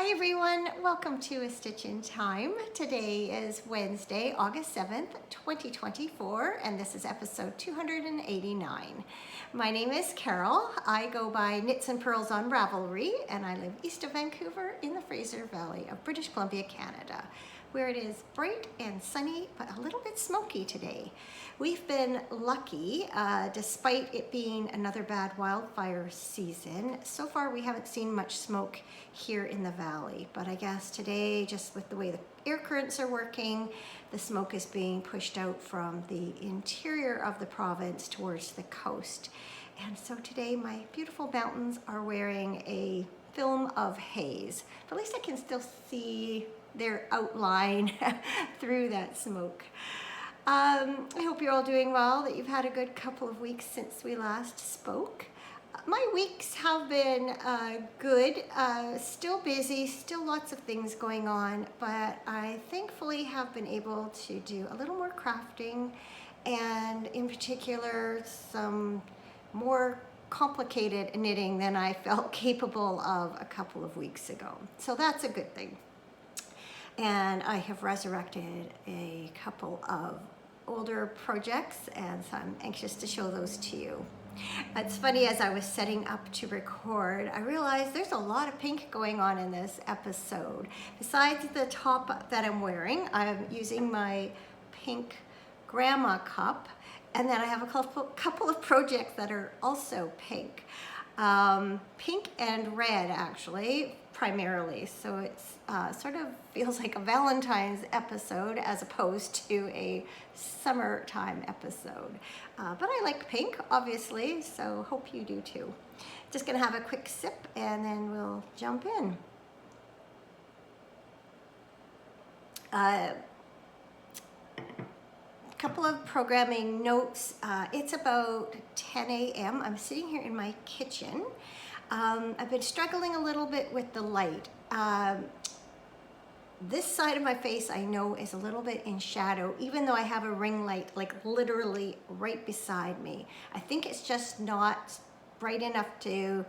Hi everyone, welcome to A Stitch in Time. Today is Wednesday, August 7th, 2024, and this is episode 289. My name is Carol. I go by Knits and Pearls on Ravelry, and I live east of Vancouver in the Fraser Valley of British Columbia, Canada, where it is bright and sunny, but a little bit smoky today. We've been lucky, despite it being another bad wildfire season. So far, we haven't seen much smoke here in the valley, but I guess today, just with the way the air currents are working, the smoke is being pushed out from the interior of the province towards the coast. And so today, my beautiful mountains are wearing a film of haze, but at least I can still see their outline through that smoke. I hope you're all doing well, that you've had a good couple of weeks since we last spoke. My weeks have been good, still busy, still lots of things going on, but I thankfully have been able to do a little more crafting and in particular some more complicated knitting than I felt capable of a couple of weeks ago. So that's a good thing. And I have resurrected a couple of older projects, and so I'm anxious to show those to you. It's funny, as I was setting up to record, I realized there's a lot of pink going on in this episode. Besides the top that I'm wearing, I'm using my pink grandma cup, and then I have a couple of projects that are also pink. Pink and red, actually, primarily. So it's sort of feels like a Valentine's episode as opposed to a summertime episode. But I like pink, obviously, so hope you do too. Just gonna have a quick sip and then we'll jump in. Couple of programming notes. It's about 10 a.m. I'm sitting here in my kitchen. I've been struggling a little bit with the light. This side of my face I know is a little bit in shadow, even though I have a ring light like literally right beside me. I think it's just not bright enough to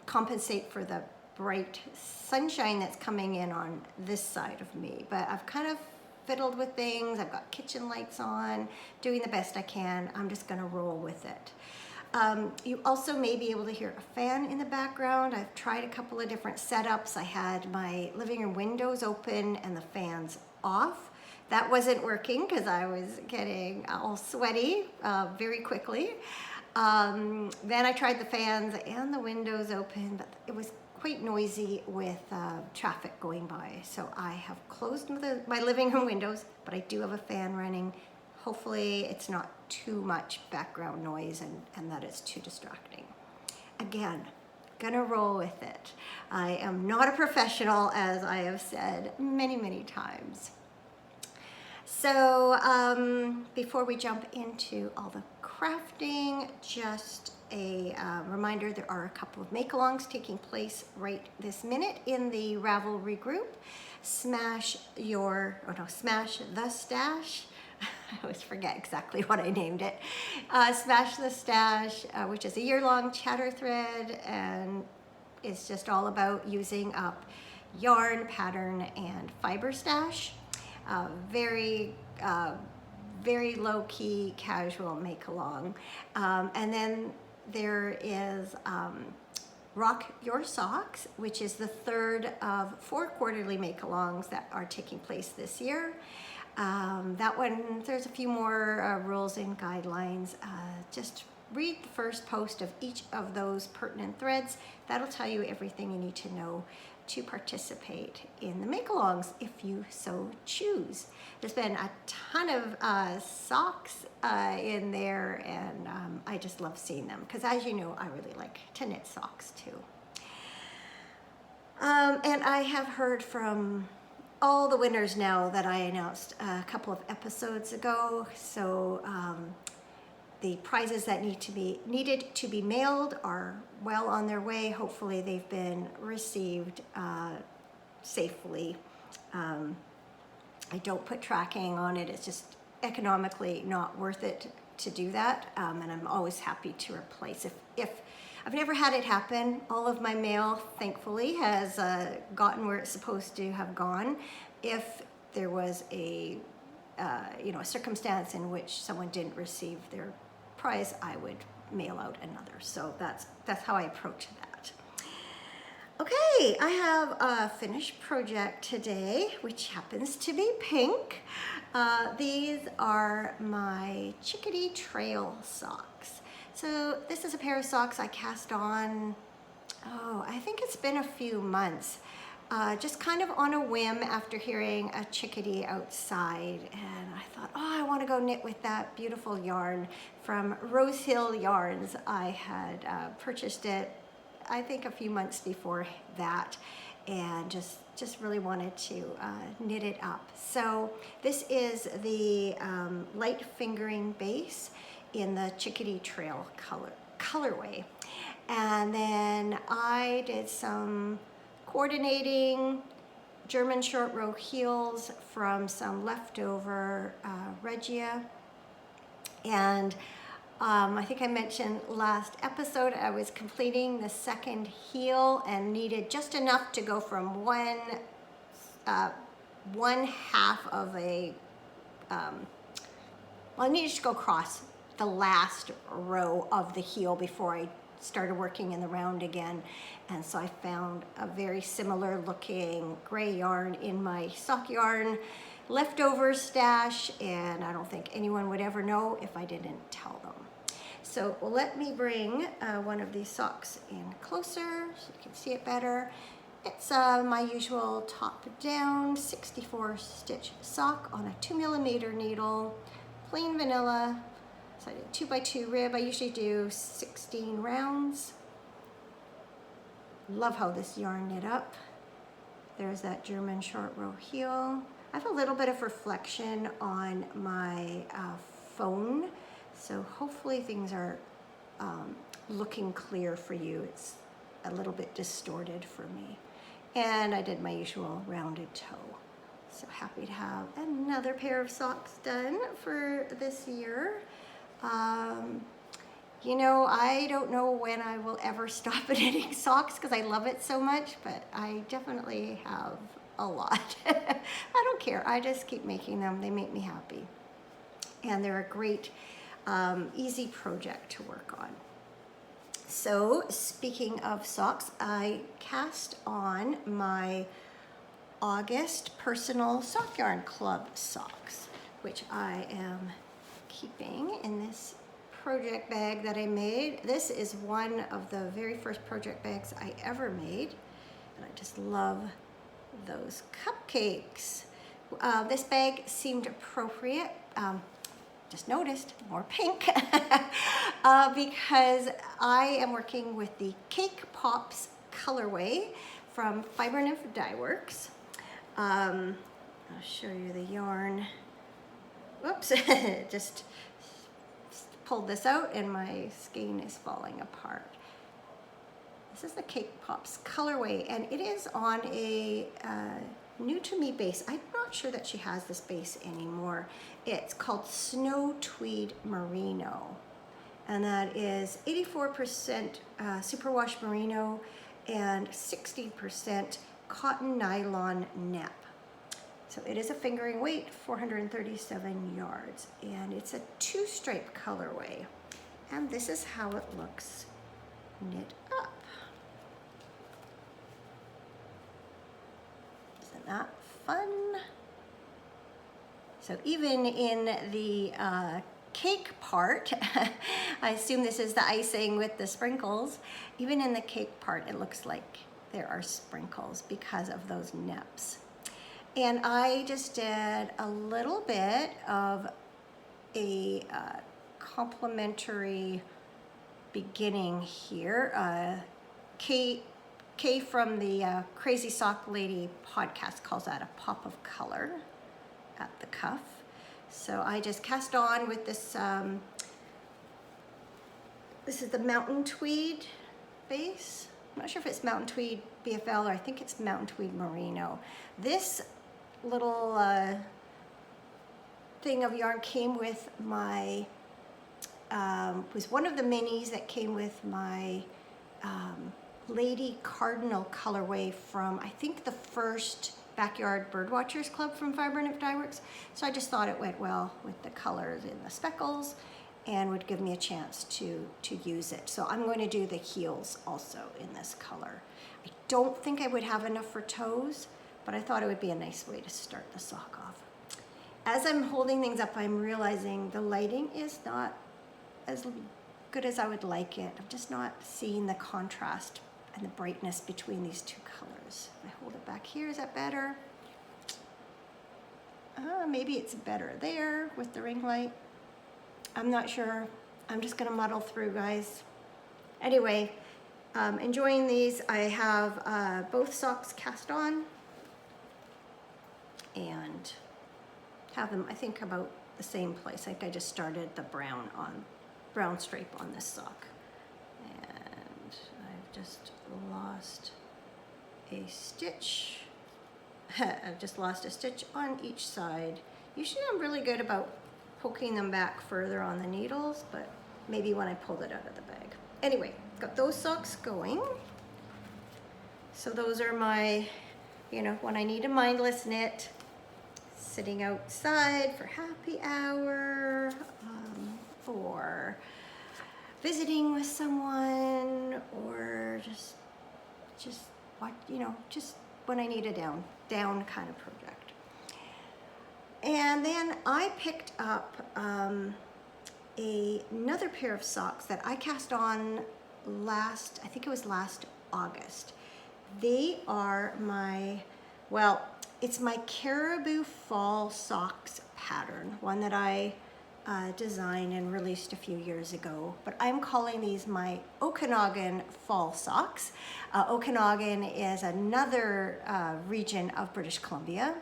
compensate for the bright sunshine that's coming in on this side of me. But I've kind of fiddled with things. I've got kitchen lights on, doing the best I can. I'm just gonna roll with it. You also may be able to hear a fan in the background. I've tried a couple of different setups. I had my living room windows open and the fans off. That wasn't working because I was getting all sweaty very quickly. Then I tried the fans and the windows open, but it was quite noisy with traffic going by. So I have closed my living room windows, but I do have a fan running. Hopefully it's not too much background noise and that it's too distracting. Again, gonna roll with it. I am not a professional, as I have said many, many times. So before we jump into all the crafting, just a reminder, there are a couple of make-alongs taking place right this minute in the Ravelry group. Smash the Stash. I always forget exactly what I named it. Smash the Stash, which is a year-long chatter thread, and it's just all about using up yarn, pattern, and fiber stash. Very low-key, casual make-along. And then there is Rock Your Socks, which is the third of 4 quarterly make-alongs that are taking place this year. That one, there's a few more rules and guidelines. Just read the first post of each of those pertinent threads. That'll tell you everything you need to know to participate in the make-alongs if you so choose. There's been a ton of socks in there, and I just love seeing them because, as you know, I really like to knit socks too. And I have heard from all the winners now that I announced a couple of episodes ago. So the prizes that needed to be mailed are well on their way. Hopefully they've been received safely. I don't put tracking on it. It's just economically not worth it to do that. And I'm always happy to replace if I've never had it happen. All of my mail, thankfully, has gotten where it's supposed to have gone. If there was a a circumstance in which someone didn't receive their prize, I would mail out another. So that's how I approach that. Okay, I have a finished project today, which happens to be pink. These are my Chickadee Trail socks. So this is a pair of socks I cast on, I think it's been a few months. Just kind of on a whim after hearing a chickadee outside, and I thought, I want to go knit with that beautiful yarn from Rose Hill Yarns. I had purchased it, I think, a few months before that, and just really wanted to knit it up. So this is the light fingering base in the Chickadee Trail colorway, and then I did some coordinating German short row heels from some leftover Regia. And I think I mentioned last episode I was completing the second heel and needed just enough to go from one half of a, I needed to go across the last row of the heel before I started working in the round again. And so I found a very similar looking gray yarn in my sock yarn leftover stash, and I don't think anyone would ever know if I didn't tell them. So let me bring one of these socks in closer so you can see it better. It's my usual top down 64 stitch sock on a 2mm needle, plain vanilla. So I did 2x2 rib. I usually do 16 rounds. Love how this yarn knit up. There's that German short row heel. I have a little bit of reflection on my phone, so hopefully things are looking clear for you. It's a little bit distorted for me. And I did my usual rounded toe. So happy to have another pair of socks done for this year. I don't know when I will ever stop knitting socks because I love it so much, but I definitely have a lot. I don't care. I just keep making them. They make me happy. And they're a great, easy project to work on. So speaking of socks, I cast on my August Personal Sock Yarn Club socks, which I am keeping in this project bag that I made. This is one of the very first project bags I ever made, and I just love those cupcakes. This bag seemed appropriate. Just noticed more pink because I am working with the Cake Pops colorway from Fiber Nymph Dye Works. I'll show you the yarn. Whoops, just pulled this out and my skein is falling apart. This is the Cake Pops colorway, and it is on a new to me base. I'm not sure that she has this base anymore. It's called Snow Tweed Merino, and that is 84% Superwash Merino and 60% cotton nylon nep. So it is a fingering weight, 437 yards, and it's a 2-stripe colorway. And this is how it looks knit up. Isn't that fun? So even in the cake part, I assume this is the icing with the sprinkles, even in the cake part it looks like there are sprinkles because of those neps. And I just did a little bit of a complimentary beginning here. Kay from the Crazy Sock Lady podcast calls that a pop of color at the cuff. So I just cast on with this, this is the Mountain Tweed base. I'm not sure if it's Mountain Tweed BFL or I think it's Mountain Tweed Merino. This little thing of yarn came with my, was one of the minis that came with my Lady Cardinal colorway from, I think, the first Backyard Birdwatchers Club from Fiber Dye Works. So I just thought it went well with the colors in the speckles and would give me a chance to use it. So I'm going to do the heels also in this color. I don't think I would have enough for toes, but I thought it would be a nice way to start the sock off. As I'm holding things up, I'm realizing the lighting is not as good as I would like it. I'm just not seeing the contrast and the brightness between these two colors. If I hold it back here, is that better? Maybe it's better there with the ring light. I'm not sure. I'm just gonna muddle through, guys. Anyway, enjoying these. I have both socks cast on and have them, I think, about the same place. I think I just started the brown stripe on this sock. And I've just lost a stitch. I've just lost a stitch on each side. Usually I'm really good about poking them back further on the needles, but maybe when I pulled it out of the bag. Anyway, got those socks going. So those are my, when I need a mindless knit, sitting outside for happy hour, for visiting with someone, or just what, just when I need a down kind of project. And then I picked up another pair of socks that I cast on I think it was last August. They are it's my Caribou Fall Socks pattern, one that I designed and released a few years ago, but I'm calling these my Okanogan Fall Socks. Okanogan is another region of British Columbia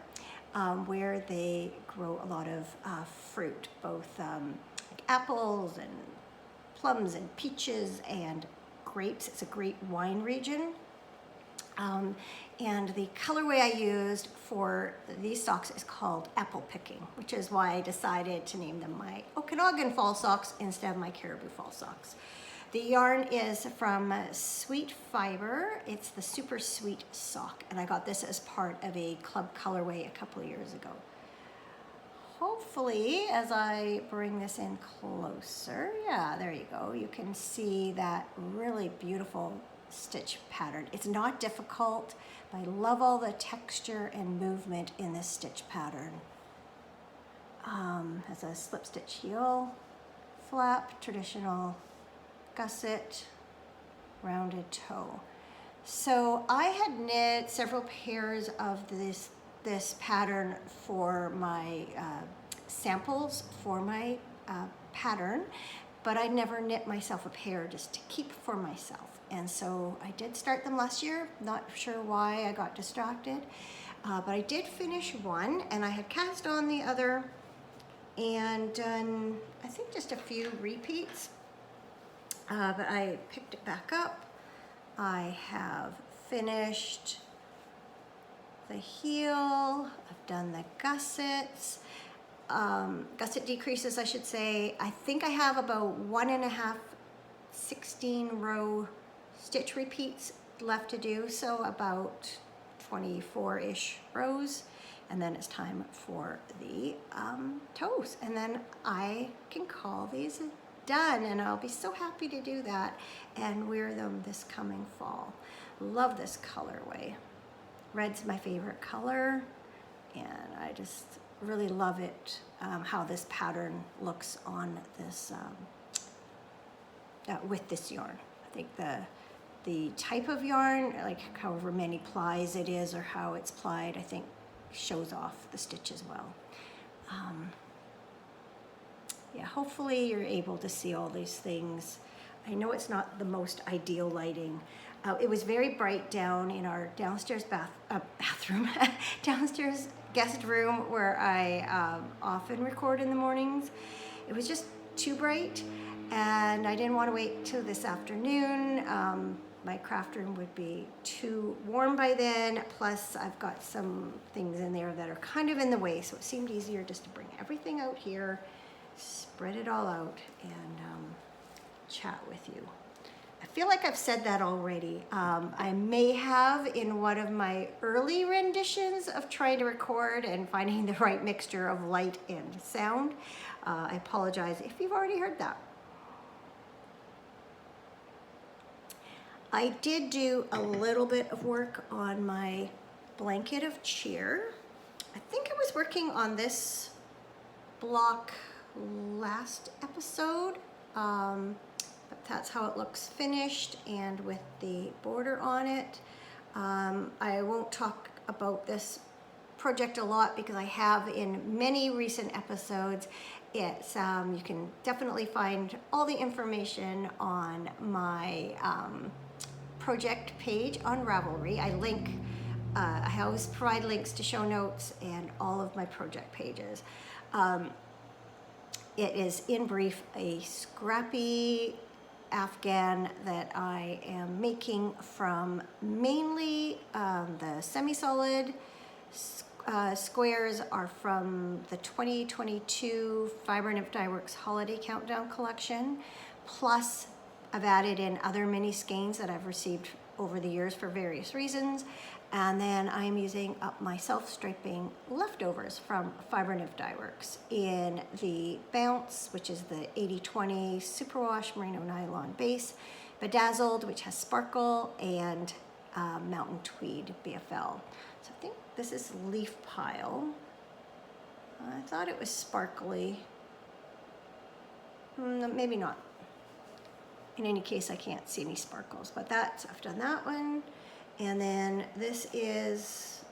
where they grow a lot of fruit, both like apples and plums and peaches and grapes. It's a great wine region. And the colorway I used for these socks is called Apple Picking, which is why I decided to name them my Okanogan Fall Socks instead of my Caribou Fall Socks. The yarn is from Sweet Fiber. It's the Super Sweet Sock, and I got this as part of a club colorway a couple of years ago. Hopefully, as I bring this in closer, yeah, there you go, you can see that really beautiful stitch pattern. It's not difficult, but I love all the texture and movement in this stitch pattern. Has a slip stitch heel, flap, traditional gusset, rounded toe. So I had knit several pairs of this pattern for my samples for my pattern, but I never knit myself a pair just to keep for myself. And so I did start them last year. Not sure why I got distracted, but I did finish one, and I had cast on the other and done, I think, just a few repeats, but I picked it back up. I have finished the heel, I've done the gussets, gusset decreases, I should say. I think I have about 1.5 16-row stitch repeats left to do, so about 24-ish rows, and then it's time for the toes, and then I can call these done, and I'll be so happy to do that and wear them this coming fall. Love this colorway. Red's my favorite color, and I just really love it, how this pattern looks on this with this yarn. I think the type of yarn, like however many plies it is or how it's plied, I think shows off the stitch as well. Yeah, hopefully you're able to see all these things. I know it's not the most ideal lighting. It was very bright down in our downstairs bathroom, downstairs guest room where I often record in the mornings. It was just too bright, and I didn't want to wait till this afternoon. My craft room would be too warm by then, plus I've got some things in there that are kind of in the way, so it seemed easier just to bring everything out here, spread it all out, and chat with you. I feel like I've said that already. I may have in one of my early renditions of trying to record and finding the right mixture of light and sound. I apologize if you've already heard that. I did do a little bit of work on my blanket of cheer. I think I was working on this block last episode, but that's how it looks finished and with the border on it. I won't talk about this project a lot because I have in many recent episodes. It's you can definitely find all the information on my project page on Ravelry. I always provide links to show notes and all of my project pages. It is, in brief, a scrappy Afghan that I am making from mainly the semi-solid squares are from the 2022 Fiber Nymph Dye Works Holiday Countdown Collection, plus I've added in other mini skeins that I've received over the years for various reasons. And then I'm using up my self-striping leftovers from Fiber Nymph Dye Works in the Bounce, which is the 80/20 Superwash Marino nylon base, Bedazzled, which has sparkle, and Mountain Tweed BFL. So I think this is Leaf Pile. I thought it was sparkly. Maybe not. In any case, I can't see any sparkles, but I've done that one. And then this is,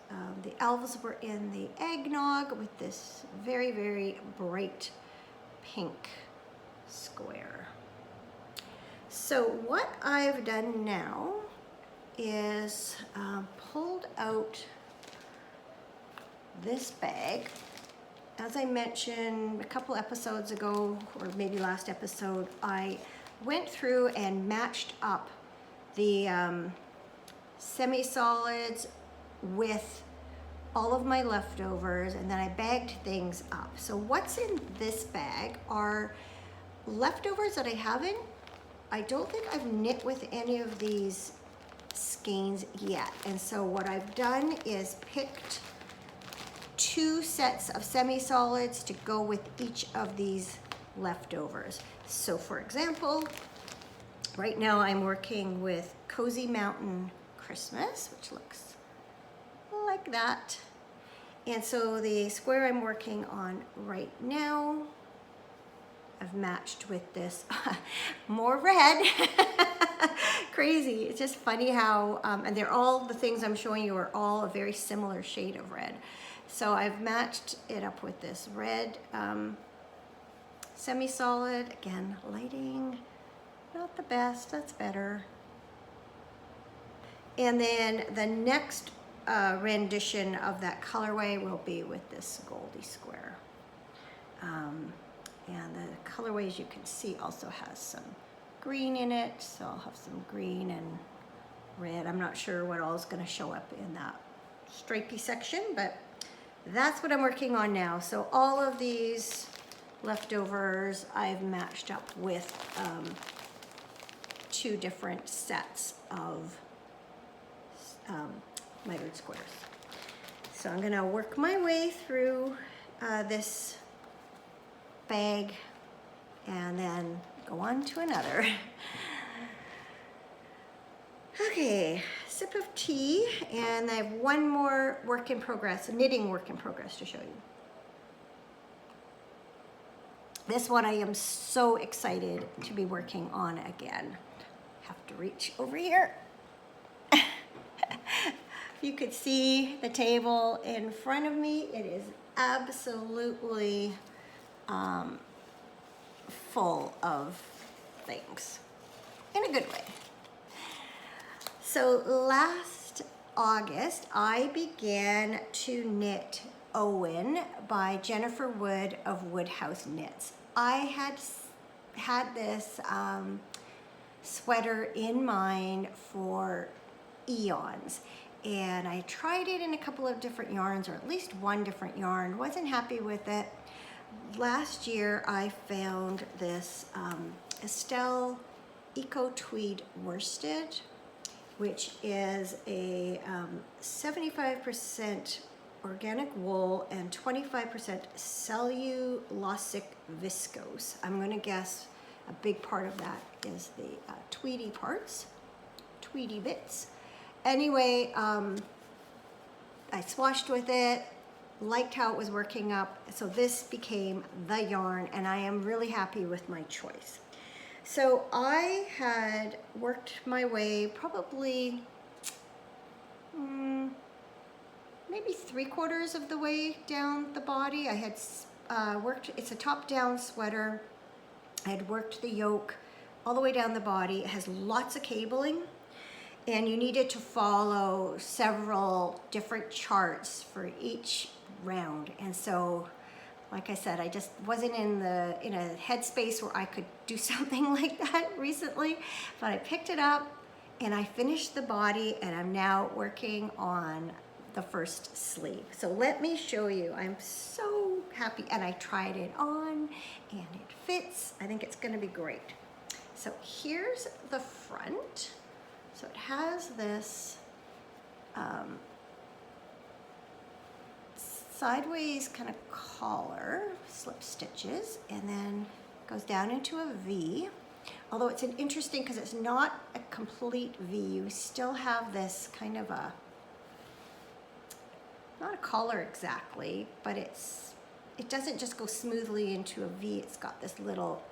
the elves were in the eggnog with this very, very bright pink square. So what I've done now is pulled out this bag. As I mentioned a couple episodes ago, or maybe last episode, I went through and matched up the semi-solids with all of my leftovers, and then I bagged things up. So what's in this bag are leftovers that I don't think I've knit with any of these skeins yet. And so what I've done is picked 2 sets of semi-solids to go with each of these leftovers. So for example, right now I'm working with Cozy Mountain Christmas, which looks like that. And so the square I'm working on right now, I've matched with this more red. Crazy. It's just funny how, and they're all, the things I'm showing you are all a very similar shade of red. So I've matched it up with this red semi-solid. Again, lighting, not the best, that's better. And then the next rendition of that colorway will be with this Goldie square. And the colorway, as you can see, also has some green in it. So I'll have some green and red. I'm not sure what all is going to show up in that stripey section, but that's what I'm working on now. So all of these leftovers I've matched up with 2 different sets of mitered squares. So I'm gonna work my way through this bag and then go on to another. Okay, sip of tea, and I have one more work in progress, a knitting work in progress to show you. This one I am so excited to be working on again. Have to reach over here. You could see the table in front of me. It is absolutely full of things in a good way. So last August, I began to knit Owen by Jennifer Wood of Woodhouse Knits. I had this sweater in mind for eons. And I tried it in a couple of different yarns, or at least one different yarn. Wasn't happy with it. Last year I found this Estelle Eco Tweed Worsted, which is a 75% organic wool and 25% cellulosic viscose. I'm going to guess a big part of that is the tweedy parts, tweedy bits. Anyway, I swashed with it, liked how it was working up, so this became the yarn, and I am really happy with my choice. So I had worked my way probably maybe 3/4 of the way down the body. I had worked, it's a top-down sweater. I had worked the yoke all the way down the body. It has lots of cabling, and you needed to follow several different charts for each round. And so, like I said, I just wasn't in a headspace where I could do something like that recently, but I picked it up and I finished the body, and I'm now working on the first sleeve. So let me show you. I'm so happy, and I tried it on and it fits. I think it's going to be great. So here's the front. So it has this sideways kind of collar, slip stitches, and then goes down into a V. Although it's an interesting, because it's not a complete V, you still have this kind of a, not a collar exactly, but it doesn't just go smoothly into a V. It's got this little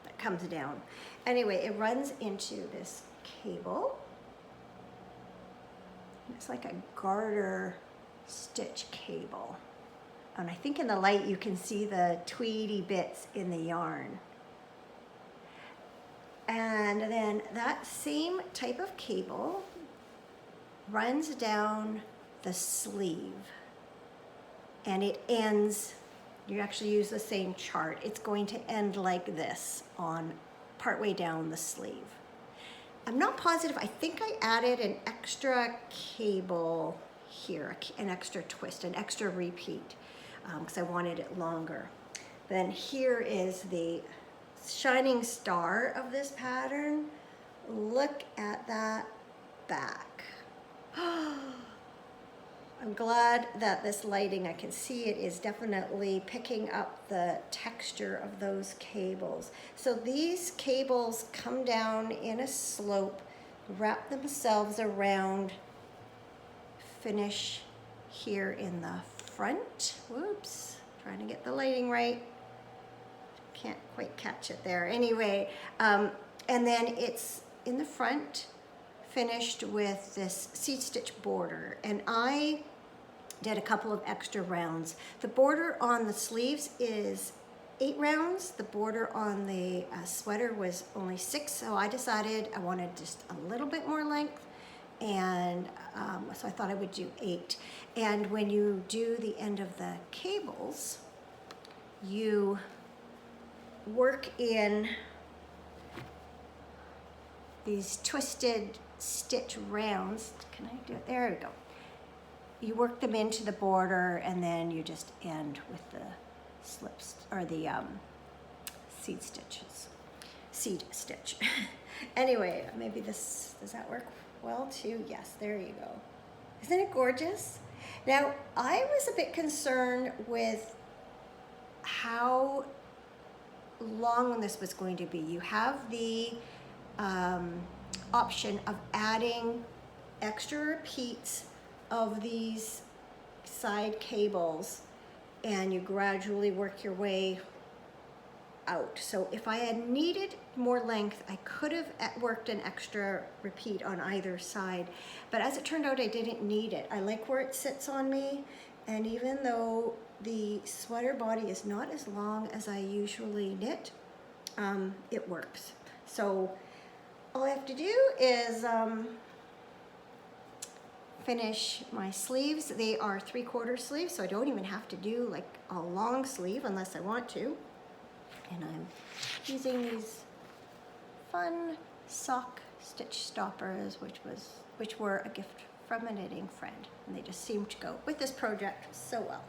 that comes down. Anyway, it runs into this cable. It's like a garter stitch cable. And I think in the light you can see the tweedy bits in the yarn. And then that same type of cable runs down the sleeve, and it ends, you actually use the same chart, it's going to end like this on partway down the sleeve. I'm not positive, I think I added an extra cable here, an extra twist, an extra repeat, because I wanted it longer. Then here is the shining star of this pattern. Look at that back. I'm glad that this lighting, I can see it is definitely picking up the texture of those cables. So these cables come down in a slope, wrap themselves around, finish here in the front. Whoops, trying to get the lighting right. Can't quite catch it there. Anyway, and then it's in the front, finished with this seed stitch border, and I did a couple of extra rounds. The border on the sleeves is 8 rounds. The border on the sweater was only 6, so I decided I wanted just a little bit more length, and so I thought I would do 8. And when you do the end of the cables, you work in these twisted stitch rounds. Can I do it? There we go. You work them into the border, and then you just end with the slips, or the seed stitches. Seed stitch. Anyway, maybe this, does that work well too? Yes, there you go. Isn't it gorgeous? Now, I was a bit concerned with how long this was going to be. You have the option of adding extra repeats of these side cables, and you gradually work your way out. So if I had needed more length, I could have worked an extra repeat on either side, but as it turned out, I didn't need it. I like where it sits on me, and even though the sweater body is not as long as I usually knit, it works. So all I have to do is finish my sleeves. They are 3/4 sleeves, so I don't even have to do like a long sleeve unless I want to. And I'm using these fun sock stitch stoppers, which were a gift from a knitting friend, and they just seem to go with this project so well.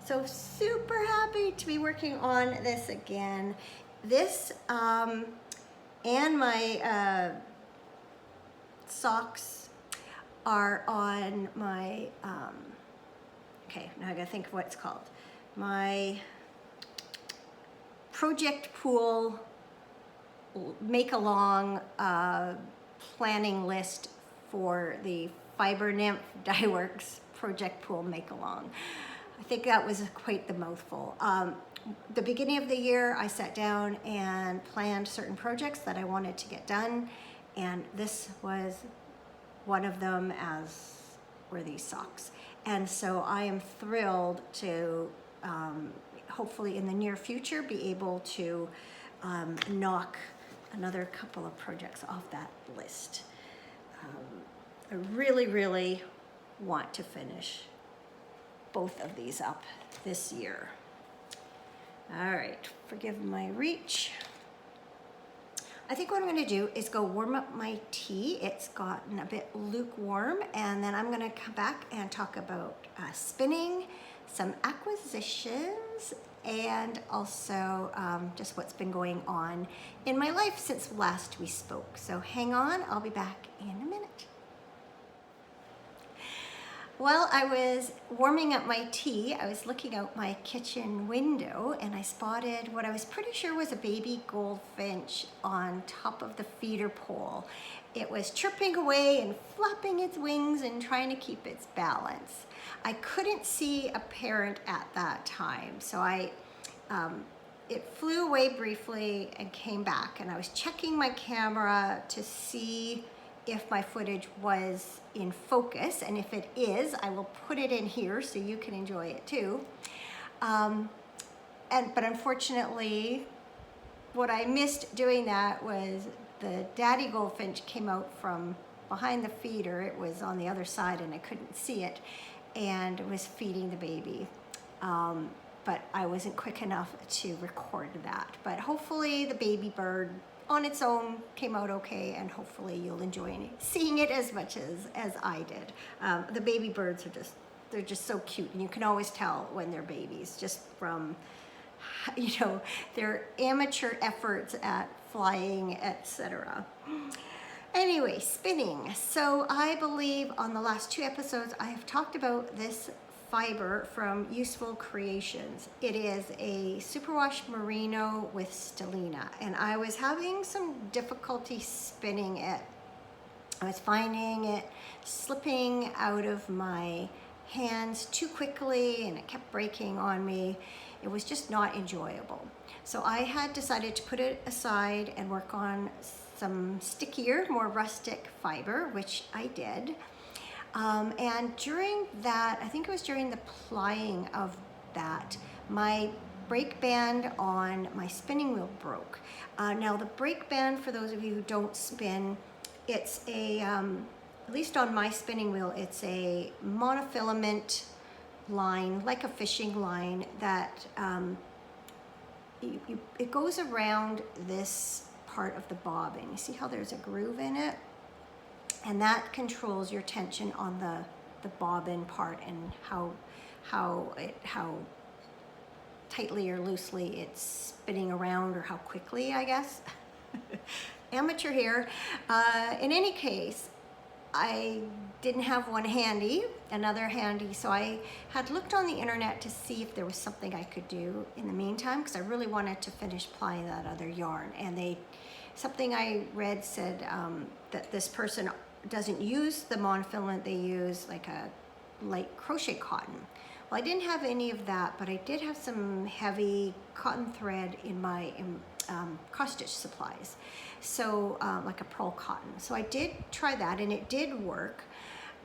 So super happy to be working on this again. This and my socks are on my, okay, now I gotta think of what it's called. My Project Pool make-along planning list for the Fiber Nymph Dye Works Project Pool make-along. I think that was quite the mouthful. The beginning of the year, I sat down and planned certain projects that I wanted to get done, and this was one of them, as were these socks. And so I am thrilled to hopefully in the near future be able to knock another couple of projects off that list. I really, really want to finish both of these up this year. All right, forgive my reach. I think what I'm gonna do is go warm up my tea. It's gotten a bit lukewarm, and then I'm gonna come back and talk about spinning, some acquisitions, and also just what's been going on in my life since last we spoke. So hang on, I'll be back in a minute. While I was warming up my tea, I was looking out my kitchen window and I spotted what I was pretty sure was a baby goldfinch on top of the feeder pole. It was chirping away and flapping its wings and trying to keep its balance. I couldn't see a parent at that time, so it flew away briefly and came back, and I was checking my camera to see if my footage was in focus, and if it is, I will put it in here so you can enjoy it too. But unfortunately, what I missed doing that was the daddy goldfinch came out from behind the feeder. It was on the other side and I couldn't see it, and was feeding the baby. But I wasn't quick enough to record that. But hopefully the baby bird on its own came out okay, and hopefully you'll enjoy seeing it as much as I did. The baby birds are they're just so cute, and you can always tell when they're babies just from, you know, their amateur efforts at flying, etc. Anyway, spinning. So I believe on the last 2 episodes I have talked about this fiber from Useful Creations. It is a Superwash Merino with stellina, and I was having some difficulty spinning it. I was finding it slipping out of my hands too quickly, and it kept breaking on me. It was just not enjoyable. So I had decided to put it aside and work on some stickier, more rustic fiber, which I did. And during that, I think it was during the plying of that, my brake band on my spinning wheel broke. Now the brake band, for those of you who don't spin, it's a, at least on my spinning wheel, it's a monofilament line, like a fishing line, that it goes around this part of the bobbin. You see how there's a groove in it? And that controls your tension on the bobbin part, and how tightly or loosely it's spinning around, or how quickly, I guess. Amateur here. In any case, I didn't have one handy, another handy, so I had looked on the internet to see if there was something I could do in the meantime, because I really wanted to finish plying that other yarn. And something I read said that this person doesn't use the monofilament, they use like a light crochet cotton. Well, I didn't have any of that, but I did have some heavy cotton thread in my cross stitch supplies, so like a pearl cotton. So I did try that, and it did work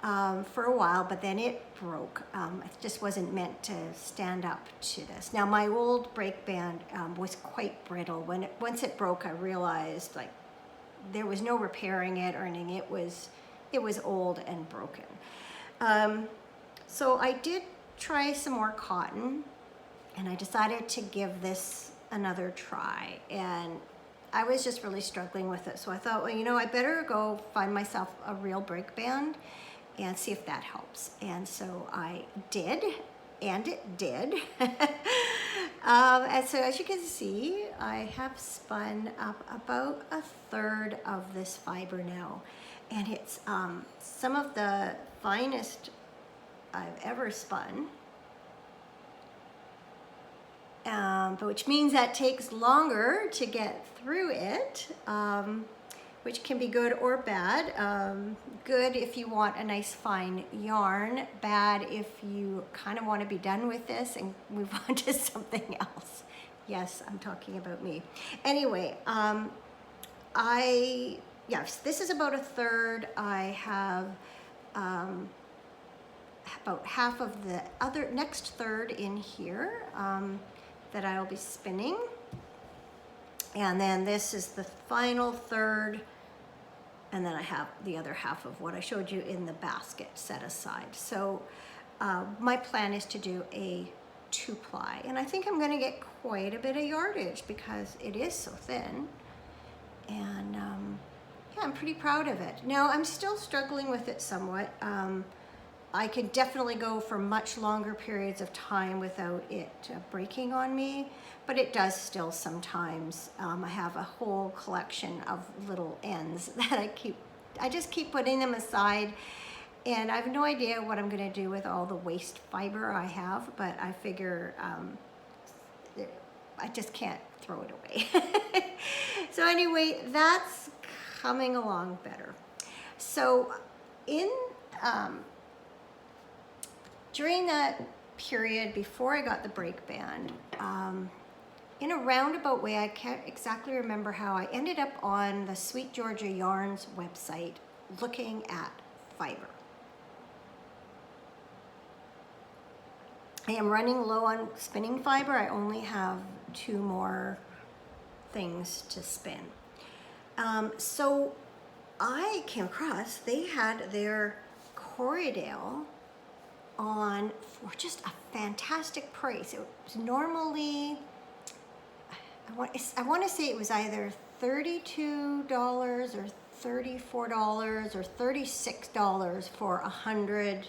for a while, but then it broke. It just wasn't meant to stand up to this. Now my old brake band was quite brittle. Once it broke, I realized like there was no repairing it or anything. It was old and broken. So I did try some more cotton, and I decided to give this another try, and I was just really struggling with it. So I thought, well, you know, I better go find myself a real brake band and see if that helps. And so I did, and it did. And so as you can see, I have spun up about a third of this fiber now. And it's some of the finest I've ever spun. Which means that takes longer to get through it, which can be good or bad. Good if you want a nice fine yarn, bad if you kind of want to be done with this and move on to something else. Yes, I'm talking about me. Anyway, yes, this is about a third. I have about half of the other next third in here that I'll be spinning. And then this is the final third. And then I have the other half of what I showed you in the basket set aside. So my plan is to do a 2-ply. And I think I'm gonna get quite a bit of yardage because it is so thin. And yeah, I'm pretty proud of it. Now I'm still struggling with it somewhat. I could definitely go for much longer periods of time without it breaking on me, but it does still sometimes. I have a whole collection of little ends that I just keep putting them aside, and I have no idea what I'm gonna do with all the waste fiber I have, but I figure I just can't throw it away. So anyway, that's coming along better. So during that period before I got the break band, in a roundabout way, I can't exactly remember how, I ended up on the Sweet Georgia Yarns website looking at fiber. I am running low on spinning fiber. I only have 2 more things to spin. So I came across, they had their Corriedale on for just a fantastic price. It was normally, I want to say it was either $32 or $34 or $36 for 100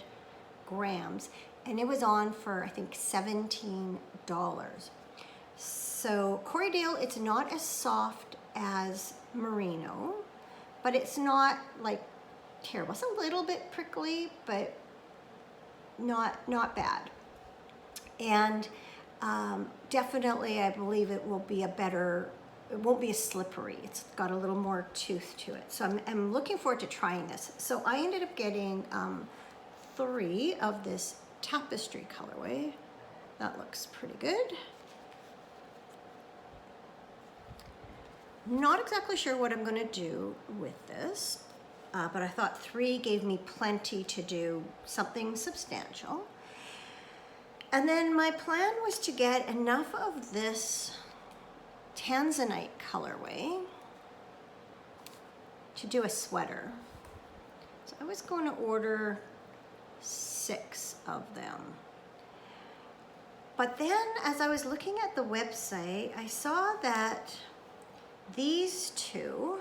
grams. And it was on for, I think, $17. So Corriedale, it's not as soft as Merino, but it's not like terrible. It's a little bit prickly, but not bad. And definitely I believe it will be it won't be as slippery. It's got a little more tooth to it. So I'm looking forward to trying this. So I ended up getting 3 of this tapestry colorway. That looks pretty good. Not exactly sure what I'm gonna do with this. But I thought 3 gave me plenty to do something substantial. And then my plan was to get enough of this Tanzanite colorway to do a sweater. So I was going to order 6 of them. But then as I was looking at the website, I saw that these 2,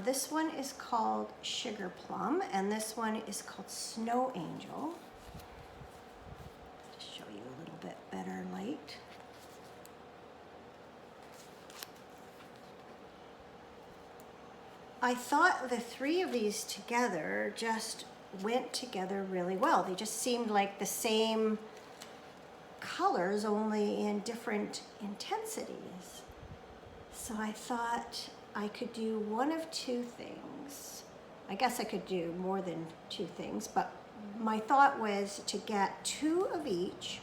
this one is called Sugar Plum, and this one is called Snow Angel. Just show you a little bit better light. I thought the 3 of these together just went together really well. They just seemed like the same colors, only in different intensities. So I thought I could do one of 2 things. I guess I could do more than 2 things, but my thought was to get 2 of each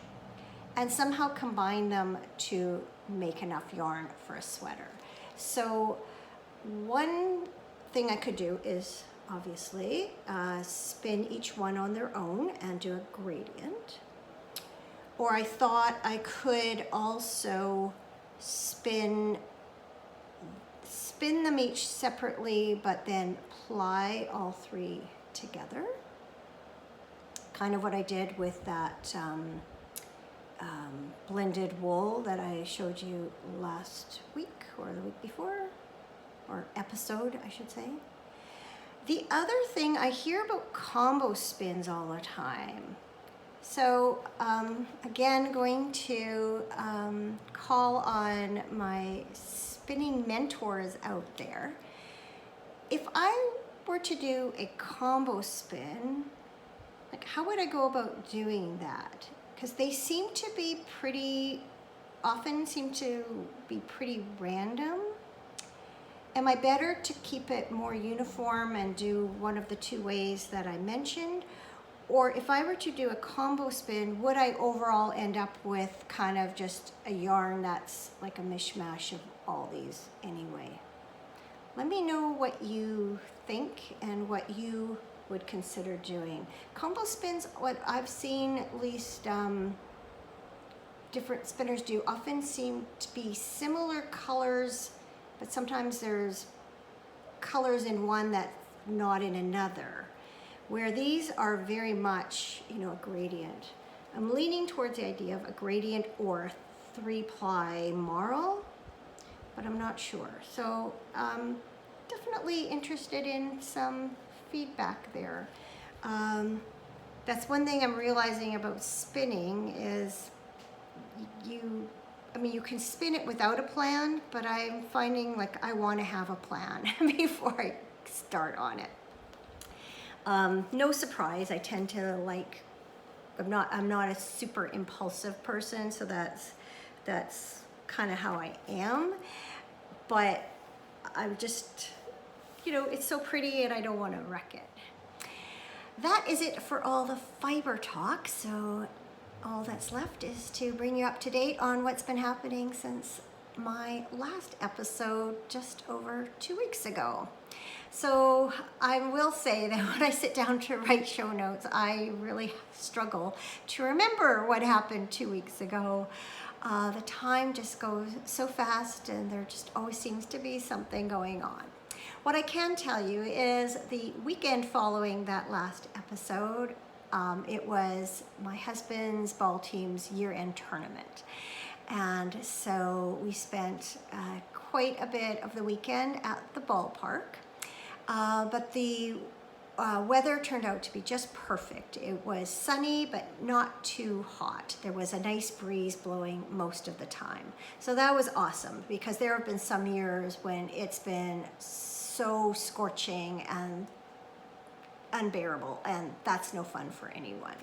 and somehow combine them to make enough yarn for a sweater. So one thing I could do is obviously spin each one on their own and do a gradient. Or I thought I could also spin them each separately, but then ply all 3 together. Kind of what I did with that blended wool that I showed you last week or the week before, or episode, I should say. The other thing, I hear about combo spins all the time. So again, going to call on my spinning mentors out there. If I were to do a combo spin, like how would I go about doing that? Because they often seem to be pretty random. Am I better to keep it more uniform and do one of the two ways that I mentioned? Or if I were to do a combo spin, would I overall end up with kind of just a yarn that's like a mishmash of all these anyway? Let me know what you think and what you would consider doing. Combo spins, what I've seen at least different spinners do, often seem to be similar colors, but sometimes there's colors in one that's not in another, where these are very much, a gradient. I'm leaning towards the idea of a gradient or 3-ply marl, but I'm not sure. So definitely interested in some feedback there. That's one thing I'm realizing about spinning is you can spin it without a plan, but I'm finding like I want to have a plan before I start on it. No surprise, I tend to I'm not a super impulsive person, so that's kind of how I am. But I'm just, it's so pretty and I don't want to wreck it. That is it for all the fiber talk. So all that's left is to bring you up to date on what's been happening since my last episode just over 2 weeks ago. So I will say that when I sit down to write show notes, I really struggle to remember what happened 2 weeks ago. The time just goes so fast and there just always seems to be something going on. What I can tell you is the weekend following that last episode, it was my husband's ball team's year-end tournament. And so we spent quite a bit of the weekend at the ballpark. But the weather turned out to be just perfect. It was sunny, but not too hot. There was a nice breeze blowing most of the time. So that was awesome because there have been some years when it's been so scorching and unbearable, and that's no fun for anyone.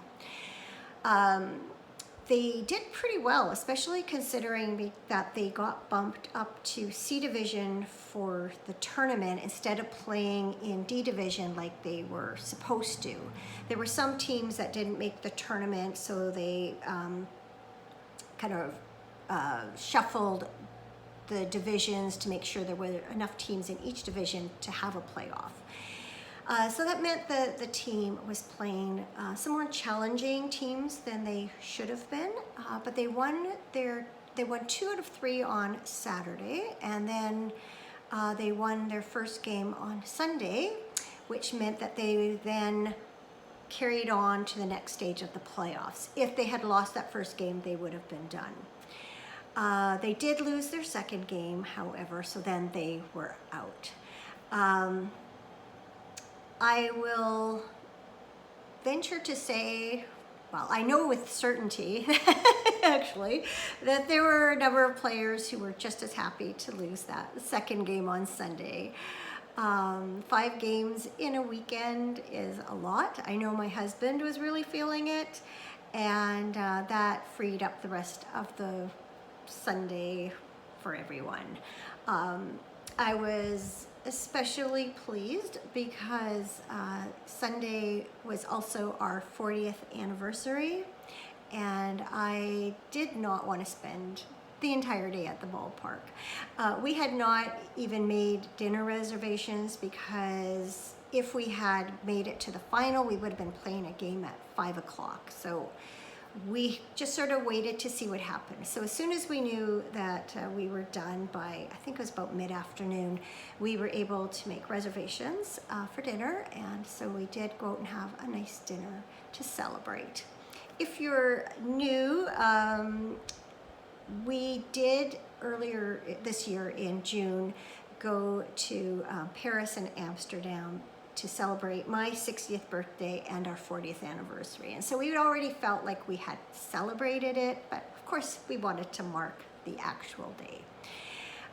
They did pretty well, especially considering that they got bumped up to C Division for the tournament instead of playing in D Division like they were supposed to. There were some teams that didn't make the tournament, so they kind of shuffled the divisions to make sure there were enough teams in each division to have a playoff. So that meant that the team was playing some more challenging teams than they should have been, but they won 2 out of 3 on Saturday, and then they won their first game on Sunday, which meant that they then carried on to the next stage of the playoffs. If they had lost that first game, they would have been done. They did lose their second game, however, so then they were out. I will venture to say, well, I know with certainty, actually, that there were a number of players who were just as happy to lose that second game on Sunday. 5 games in a weekend is a lot. I know my husband was really feeling it, and that freed up the rest of the Sunday for everyone. I was especially pleased because Sunday was also our 40th anniversary, and I did not want to spend the entire day at the ballpark. We had not even made dinner reservations because if we had made it to the final, we would have been playing a game at 5 o'clock. So we just sort of waited to see what happened. So as soon as we knew that we were done by, I think it was about mid-afternoon, we were able to make reservations for dinner, and so we did go out and have a nice dinner to celebrate. If you're new, we did earlier this year in June go to Paris and Amsterdam to celebrate my 60th birthday and our 40th anniversary. And so we already felt like we had celebrated it, but of course we wanted to mark the actual day.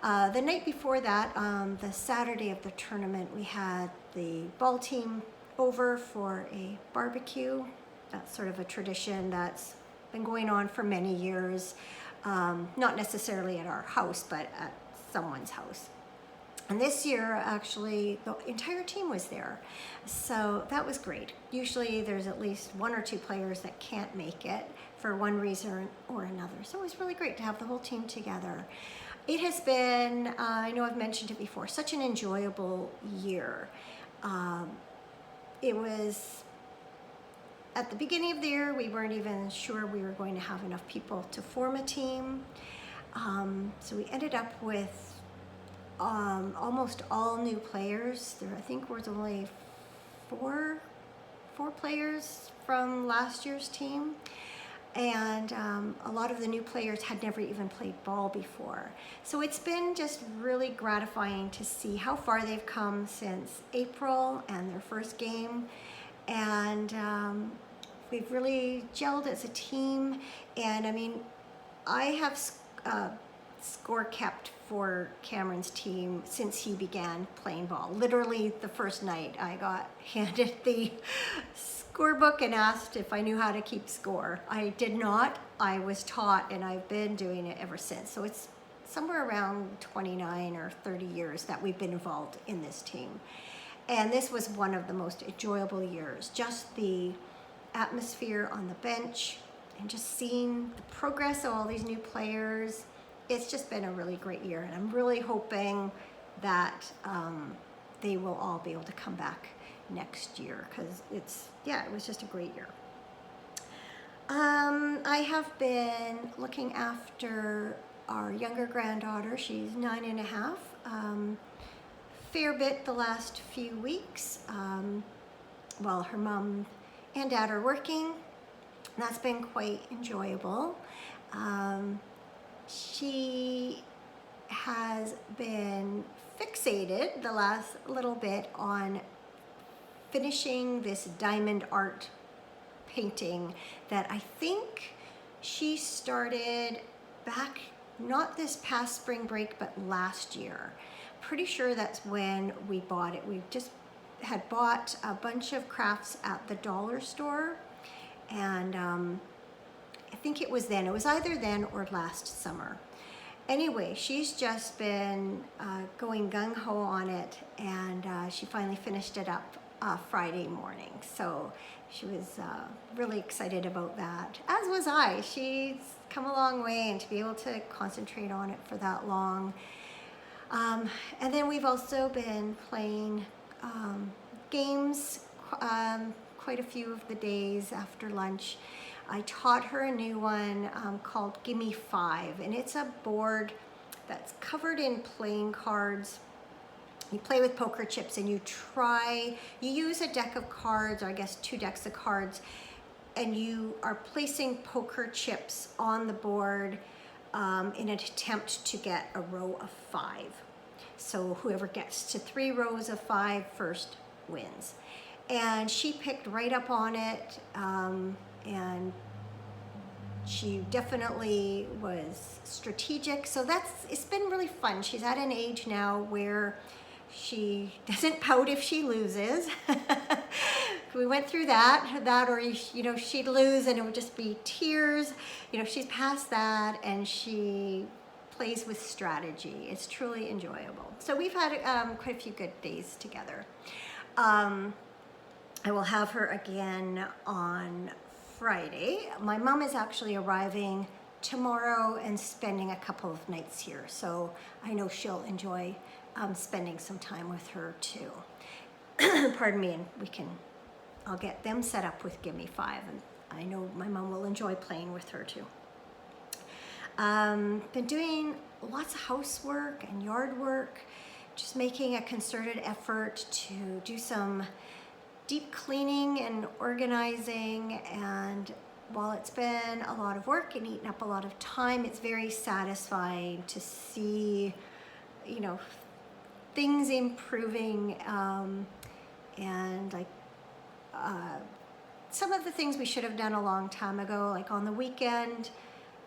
The night before that, the Saturday of the tournament, we had the ball team over for a barbecue. That's sort of a tradition that's been going on for many years, not necessarily at our house, but at someone's house. And this year, actually, the entire team was there. So that was great. Usually there's at least one or two players that can't make it for one reason or another. So it was really great to have the whole team together. It has been, I know I've mentioned it before, such an enjoyable year. It was, at the beginning of the year, we weren't even sure we were going to have enough people to form a team. So we ended up with almost all new players. There, I think, was only four players from last year's team, and a lot of the new players had never even played ball before. So it's been just really gratifying to see how far they've come since April and their first game, and we've really gelled as a team. And I mean, I have score kept for Cameron's team since he began playing ball. Literally the first night I got handed the scorebook and asked if I knew how to keep score. I did not. I was taught, and I've been doing it ever since. So it's somewhere around 29 or 30 years that we've been involved in this team. And this was one of the most enjoyable years. Just the atmosphere on the bench and just seeing the progress of all these new players. It's just been a really great year, and I'm really hoping that they will all be able to come back next year, because it was just a great year. I have been looking after our younger granddaughter. She's 9.5. Fair bit the last few weeks while her mom and dad are working. That's been quite enjoyable. She has been fixated the last little bit on finishing this diamond art painting that I think she started back, not this past spring break, but last year. Pretty sure that's when we bought it. We just had bought a bunch of crafts at the dollar store, and I think it was then. It was either then or last summer. Anyway, she's just been going gung-ho on it, and she finally finished it up Friday morning. So she was really excited about that, as was I. She's come a long way, and to be able to concentrate on it for that long. And then we've also been playing games quite a few of the days after lunch. I taught her a new one called Gimme 5, and it's a board that's covered in playing cards. You play with poker chips, and you use a deck of cards, or I guess 2 decks of cards, and you are placing poker chips on the board in an attempt to get a row of 5. So whoever gets to 3 rows of 5 first wins. And she picked right up on it, and she definitely was strategic. So it's been really fun. She's at an age now where she doesn't pout if she loses. We went through that, or she'd lose and it would just be tears. She's past that, and she plays with strategy. It's truly enjoyable. So we've had quite a few good days together. I will have her again on Friday. My mom is actually arriving tomorrow and spending a couple of nights here, so I know she'll enjoy spending some time with her too. Pardon me, and I'll get them set up with Gimme 5, and I know my mom will enjoy playing with her too. Been doing lots of housework and yard work, just making a concerted effort to do some deep cleaning and organizing. And while it's been a lot of work and eaten up a lot of time, it's very satisfying to see, things improving and like some of the things we should have done a long time ago, like on the weekend,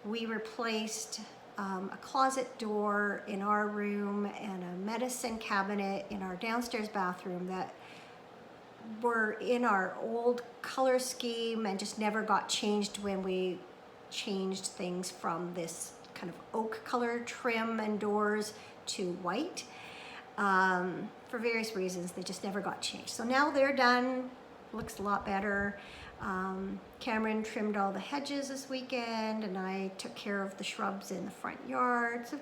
we replaced a closet door in our room and a medicine cabinet in our downstairs bathroom that were in our old color scheme and just never got changed when we changed things from this kind of oak color trim and doors to white. For various reasons, they just never got changed. So now they're done, looks a lot better. Cameron trimmed all the hedges this weekend, and I took care of the shrubs in the front yard. So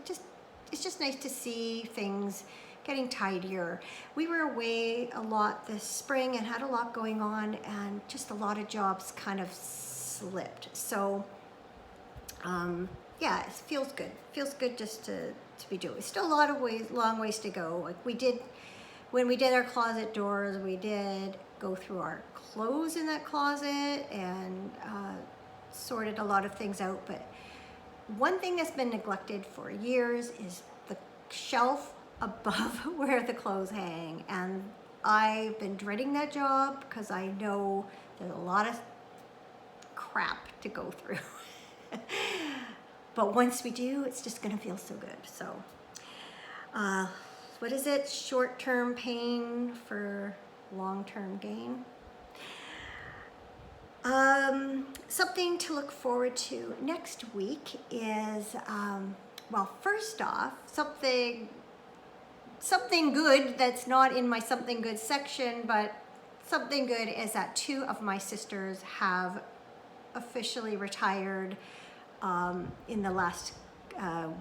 it's just nice to see things getting tidier. We were away a lot this spring and had a lot going on, and just a lot of jobs kind of slipped. So yeah, it feels good. Feels good just to be doing. Still a lot of long ways to go. Like when we did our closet doors, we did go through our clothes in that closet and sorted a lot of things out. But one thing that's been neglected for years is the shelf above where the clothes hang. And I've been dreading that job because I know there's a lot of crap to go through. But once we do, it's just gonna feel so good. So, what is it? Short-term pain for long-term gain. Something to look forward to next week is, well, first off, something good that's not in my something good section, but something good is that 2 of my sisters have officially retired in the last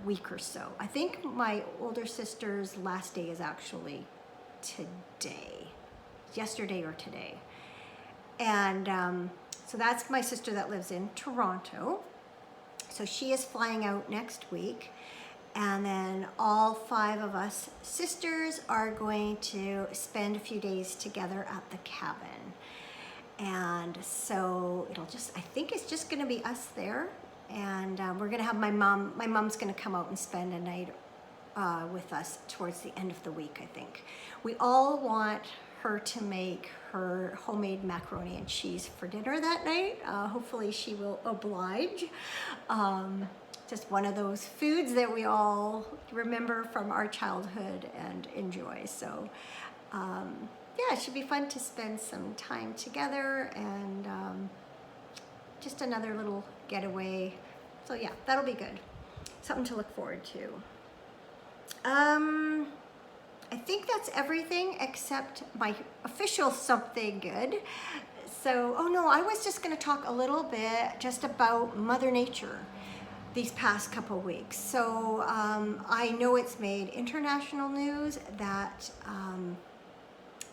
week or so. I think my older sister's last day is actually today, yesterday or today. And so that's my sister that lives in Toronto. So she is flying out next week. And then all 5 of us sisters are going to spend a few days together at the cabin. And so I think it's just gonna be us there. And we're gonna have my mom's gonna come out and spend a night with us towards the end of the week, I think. We all want her to make her homemade macaroni and cheese for dinner that night. Hopefully she will oblige. Just one of those foods that we all remember from our childhood and enjoy. So yeah, it should be fun to spend some time together and just another little getaway. So yeah, that'll be good. Something to look forward to. I think that's everything except my official something good. So, oh no, I was just gonna talk a little bit just about Mother Nature these past couple weeks. So I know it's made international news that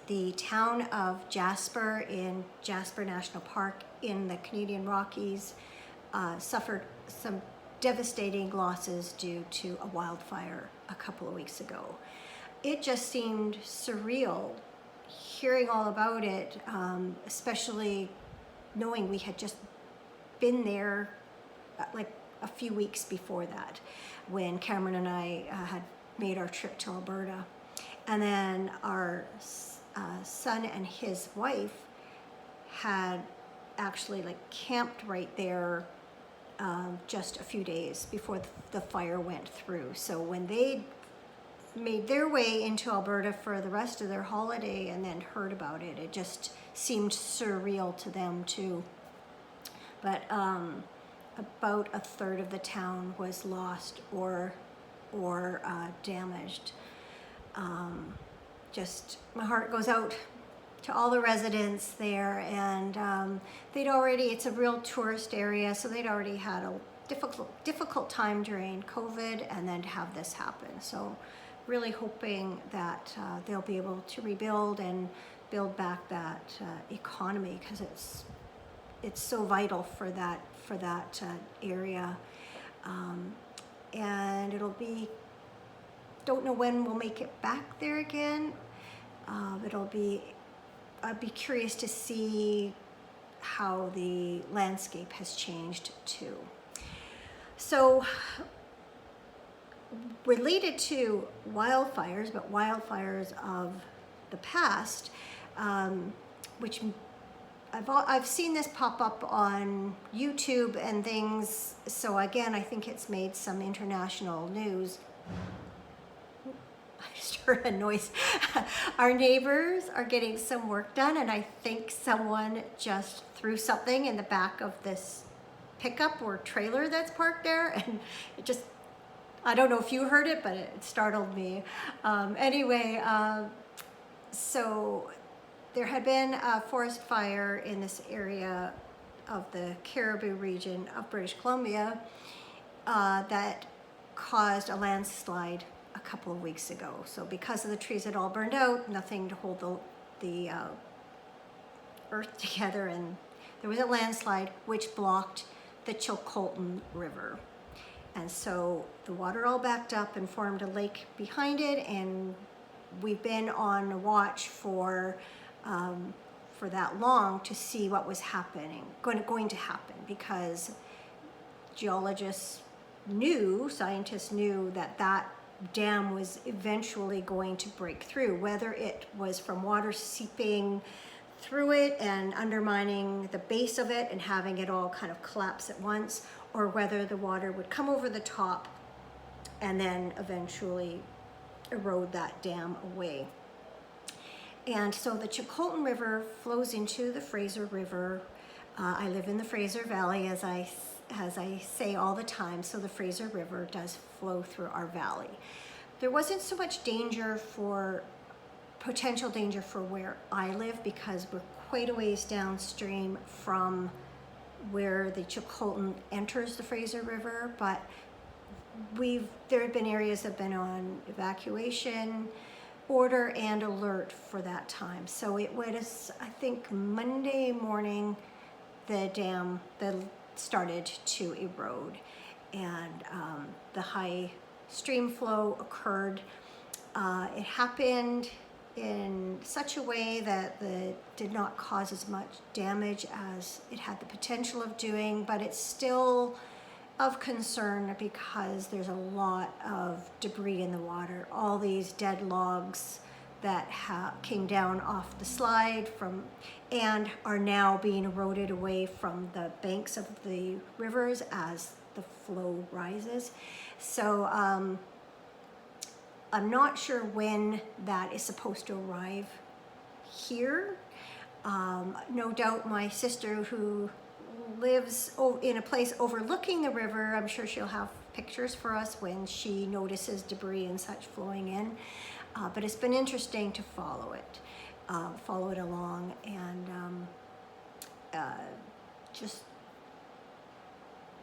the town of Jasper in Jasper National Park in the Canadian Rockies suffered some devastating losses due to a wildfire a couple of weeks ago. It just seemed surreal hearing all about it, especially knowing we had just been there like a few weeks before that when Cameron and I had made our trip to Alberta. And then our son and his wife had actually like camped right there just a few days before the fire went through. So when they made their way into Alberta for the rest of their holiday and then heard about it, it just seemed surreal to them too. But about a third of the town was lost or damaged. Just my heart goes out to all the residents there, and it's a real tourist area, so they'd already had a difficult time during COVID, and then to have this happen. So really hoping that they'll be able to rebuild and build back that economy, because it's so vital for that area. And don't know when we'll make it back there again. I'd be curious to see how the landscape has changed too. So related to wildfires, but wildfires of the past, which I've seen this pop up on YouTube and things. So again, I think it's made some international news. I just heard a noise. Our neighbors are getting some work done, and I think someone just threw something in the back of this pickup or trailer that's parked there, and it just, I don't know if you heard it, but it startled me. Anyway, so there had been a forest fire in this area of the Caribou region of British Columbia that caused a landslide a couple of weeks ago. So because of the trees had all burned out, nothing to hold the earth together, and there was a landslide which blocked the Chilcotin River. And so the water all backed up and formed a lake behind it, and we've been on watch for that long to see what was going to happen, because scientists knew that dam was eventually going to break through, whether it was from water seeping through it and undermining the base of it and having it all kind of collapse at once, or whether the water would come over the top and then eventually erode that dam away. And so the Chilcotin River flows into the Fraser River. I live in the Fraser Valley, as I say all the time, so the Fraser River does flow through our valley. There wasn't so much potential danger for where I live, because we're quite a ways downstream from where the Chilcotin enters the Fraser River, but there have been areas that have been on evacuation order and alert for that time. So it was, I think, Monday morning, the dam started to erode, and the high stream flow occurred. It happened in such a way that it did not cause as much damage as it had the potential of doing, but it's still of concern because there's a lot of debris in the water. All these dead logs that came down off the slide and are now being eroded away from the banks of the rivers as the flow rises. So I'm not sure when that is supposed to arrive here. No doubt my sister, who lives in a place overlooking the river, I'm sure she'll have pictures for us when she notices debris and such flowing in. But it's been interesting to follow it along, and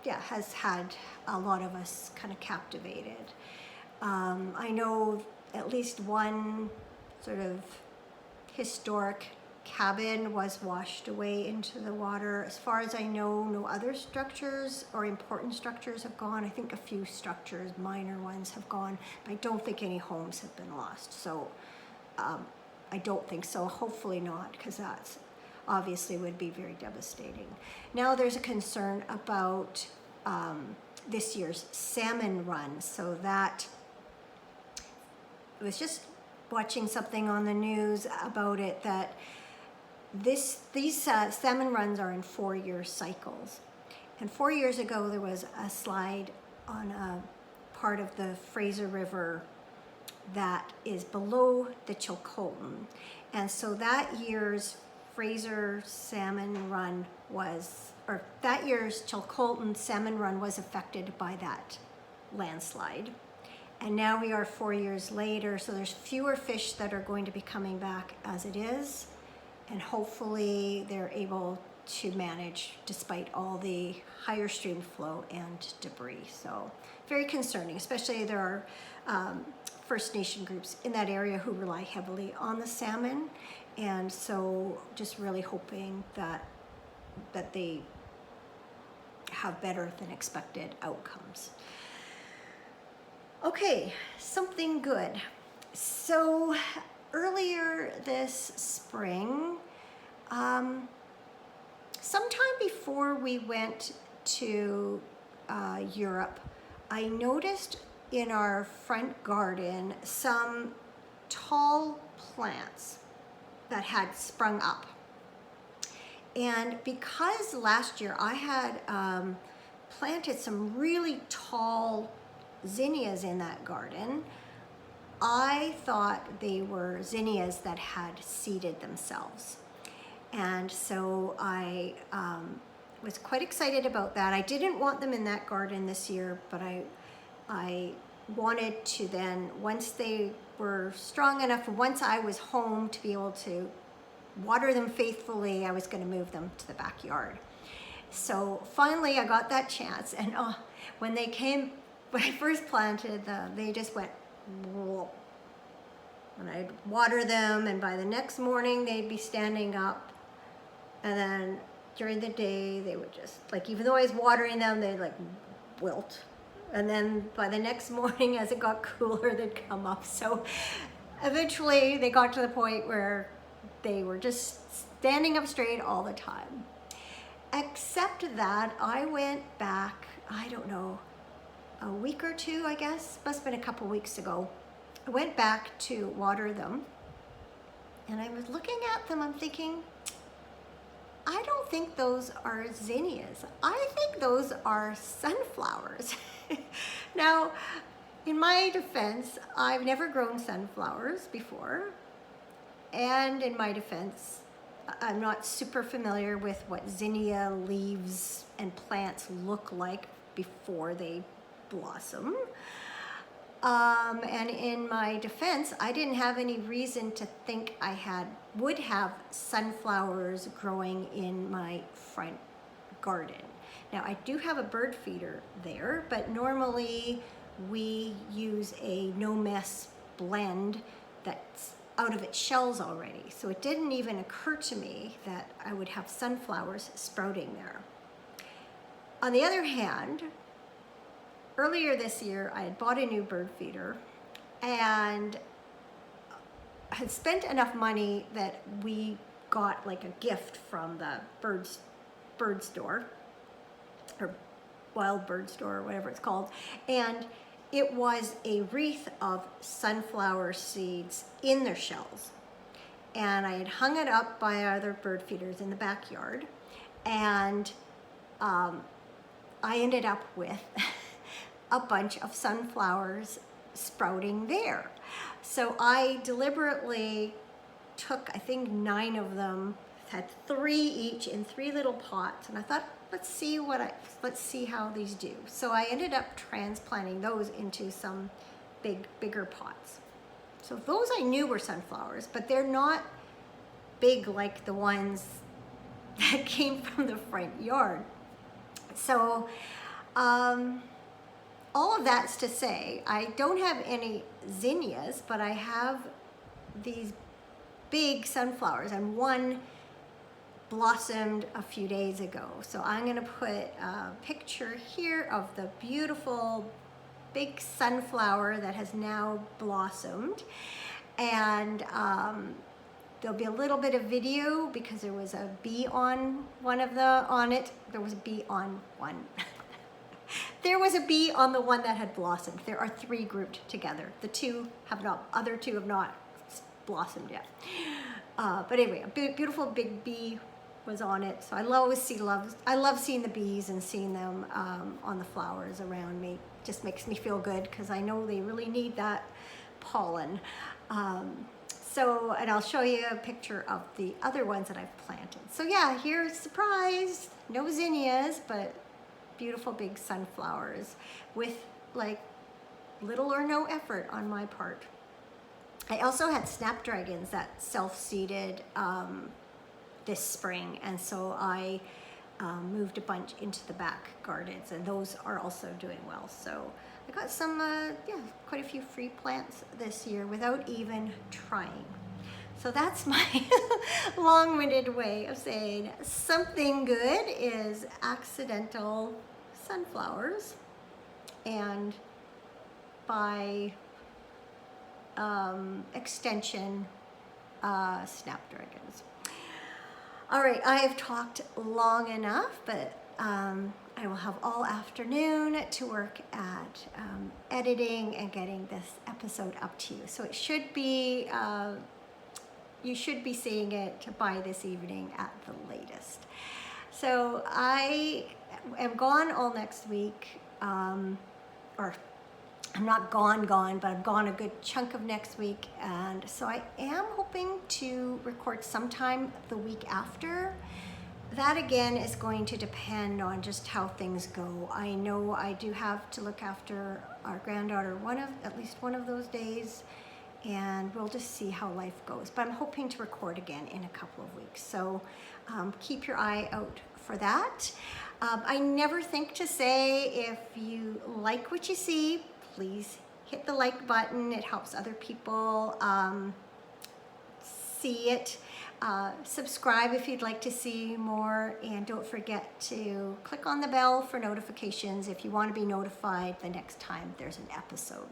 has had a lot of us kind of captivated. I know at least one sort of historic cabin was washed away into the water. As far as I know, no other structures or important structures have gone. I think a few structures, minor ones, have gone. But I don't think any homes have been lost. So I don't think so. Hopefully not, because that's obviously would be very devastating. Now there's a concern about this year's Salmon Run. So that I was just watching something on the news about it, that these salmon runs are in 4-year cycles. And 4 years ago, there was a slide on a part of the Fraser River that is below the Chilcotin. And so that year's Fraser Salmon Run that year's Chilcotin Salmon Run was affected by that landslide. And now we are 4 years later, so there's fewer fish that are going to be coming back as it is. And hopefully they're able to manage despite all the higher stream flow and debris. So very concerning, especially there are First Nation groups in that area who rely heavily on the salmon. And so just really hoping that they have better than expected outcomes. Okay, something good. So earlier this spring, sometime before we went to Europe, I noticed in our front garden some tall plants. that had sprung up. And because last year I had planted some really tall zinnias in that garden, I thought they were zinnias that had seeded themselves. And so I was quite excited about that. I didn't want them in that garden this year, but I wanted to then, once they were strong enough, once I was home to be able to water them faithfully, I was going to move them to the backyard. So finally I got that chance, and when they came, when I first planted them, they just went whoop. And I'd water them, and by the next morning they'd be standing up, and then during the day they would just, like, even though I was watering them, they'd like wilt. And then by the next morning, as it got cooler, they'd come up. So eventually they got to the point where they were just standing up straight all the time. Except that I went back, I don't know, a week or two, I guess, must have been a couple weeks ago. I went back to water them, and I was looking at them, I'm thinking, I don't think those are zinnias. I think those are sunflowers. Now, in my defense, I've never grown sunflowers before. And in my defense, I'm not super familiar with what zinnia leaves and plants look like before they blossom. And in my defense, I didn't have any reason to think I would have sunflowers growing in my front garden. Now, I do have a bird feeder there, but normally we use a no-mess blend that's out of its shells already. So it didn't even occur to me that I would have sunflowers sprouting there. On the other hand, earlier this year, I had bought a new bird feeder and had spent enough money that we got like a gift from the bird store, or wild bird store, or whatever it's called. And it was a wreath of sunflower seeds in their shells. And I had hung it up by other bird feeders in the backyard. And I ended up with a bunch of sunflowers sprouting there. So I deliberately took, I think, 9 of them, had 3 each in 3 little pots, and I thought, let's see how these do. So I ended up transplanting those into some bigger pots. So those I knew were sunflowers, but they're not big like the ones that came from the front yard. So all of that's to say, I don't have any zinnias, but I have these big sunflowers, and one blossomed a few days ago. So I'm gonna put a picture here of the beautiful big sunflower that has now blossomed. And there'll be a little bit of video because there was a bee on it. There was a bee on one. There was a bee on the one that had blossomed. There are 3 grouped together. The other two have not blossomed yet. But anyway, a beautiful big bee was on it. So I love seeing the bees and seeing them on the flowers around me. Just makes me feel good because I know they really need that pollen. And I'll show you a picture of the other ones that I've planted. So yeah, here's surprise, no zinnias, but beautiful big sunflowers with like little or no effort on my part. I also had snapdragons that self-seeded this spring, and so I moved a bunch into the back gardens, and those are also doing well. So I got some, quite a few free plants this year without even trying. So that's my long-winded way of saying something good is accidental sunflowers, and by extension, snapdragons. All right, I have talked long enough, but I will have all afternoon to work at editing and getting this episode up to you. So it should be you should be seeing it by this evening at the latest. So I am gone all next week, or I'm not gone, but I'm gone a good chunk of next week. And so I am hoping to record sometime the week after. That again is going to depend on just how things go. I know I do have to look after our granddaughter at least one of those days, and we'll just see how life goes. But I'm hoping to record again in a couple of weeks. So keep your eye out for that. I never think to say, if you like what you see, please hit the like button. It helps other people see it. Subscribe if you'd like to see more, and don't forget to click on the bell for notifications if you want to be notified the next time there's an episode.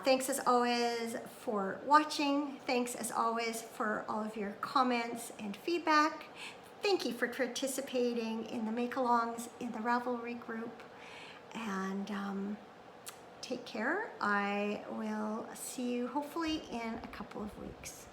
Thanks as always for watching. Thanks as always for all of your comments and feedback. Thank you for participating in the make-alongs in the Ravelry group. And take care. I will see you hopefully in a couple of weeks.